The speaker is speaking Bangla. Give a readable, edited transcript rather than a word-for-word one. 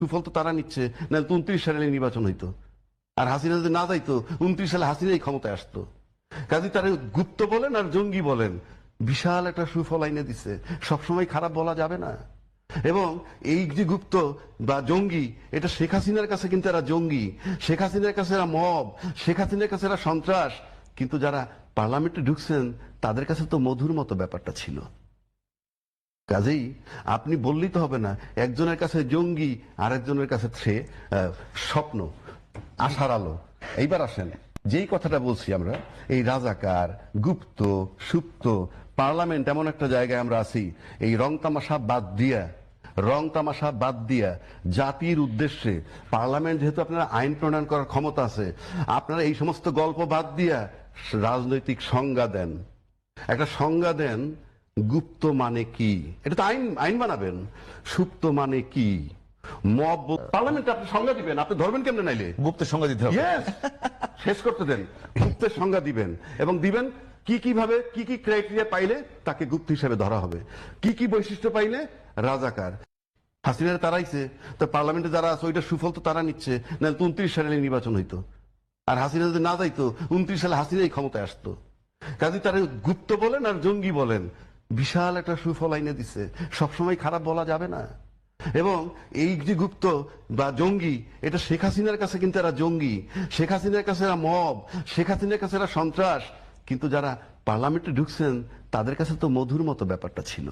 সুফল তো তারা নিচ্ছে, না তো 29 সালে নির্বাচন হইতো। আর হাসিনা যদি না যাইতো 29 সালে হাসিনাই ক্ষমতায় আসতো। কাজে তারা গুপ্ত বলেন আর জঙ্গি বলেন, বিশাল একটা সুফল আইনে দিচ্ছে। সবসময় খারাপ বলা যাবে না। এবং এই যে গুপ্ত বা জঙ্গি, এটা শেখ হাসিনার কাছে কিন্তু এরা জঙ্গি, শেখ হাসিনার কাছে এরা মব, শেখ হাসিনার কাছে এরা সন্ত্রাস। কিন্তু যারা পার্লামেন্টে ঢুকছেন তাদের কাছে তো মধুর মতো ব্যাপারটা ছিল। কাজেই আপনি বললেই তো হবে না একজনের কাছে জঙ্গি আর একজনের কাছে স্বপ্ন, আশার আলো। এইবার আসেন, যেই কথাটা বলছি আমরা, এই রাজাকার, গুপ্ত, সুপ্ত, পার্লামেন্ট এমন একটা জায়গায় আমরা আছি, এই রং তামাশা বাদ দিয়া জাতির উদ্দেশ্যে পার্লামেন্ট, যেহেতু আপনারা আইন প্রণয়ন করার ক্ষমতা আছে, আপনারা এই সমস্ত গল্প বাদ দিয়া রাজনৈতিক সংজ্ঞা দেন। একটা সংজ্ঞা দেন, গুপ্ত মানে কি, এটা তো আইন আইন বানাবেন। সুপ্ত মানে কি, মব, পার্লামেন্টে আপনি সংজ্ঞা দিবেন, আপনি ধরবেন কেমনে নাইলে? গুপ্তের সংজ্ঞা দিতে হবে। Yes! শেষ করতে দেন, গুপ্তের সংজ্ঞা দিবেন এবং দিবেন কি কিভাবে, কি কি ক্রাইটেরিয়া পাইলে তাকে গুপ্ত হিসেবে ধরা হবে, কি কি বৈশিষ্ট্য পাইলে রাজাকার। হাসিনার তারাইছে, তো পার্লামেন্টে যারা আছে ওইটা সুফল তো তারা নিচ্ছে, না তো 29 সালে নির্বাচন হইতো। আর হাসিনা যদি না যাইতো 29 সালে হাসিনাই ক্ষমতায় আসতো। কাজে তারা গুপ্ত বলেন আর জঙ্গি বলেন, বিশাল একটা সুফল আইনে দিচ্ছে। সবসময় খারাপ বলা যাবে না। এবং এই যে গুপ্ত বা জঙ্গি, এটা শেখ হাসিনার কাছে কিন্তু এরা জঙ্গি, শেখ হাসিনার কাছে এরা মব, শেখ হাসিনার কাছে এরা সন্ত্রাস। কিন্তু যারা পার্লামেন্টে ঢুকছেন তাদের কাছে তো মধুর মতো ব্যাপারটা ছিল।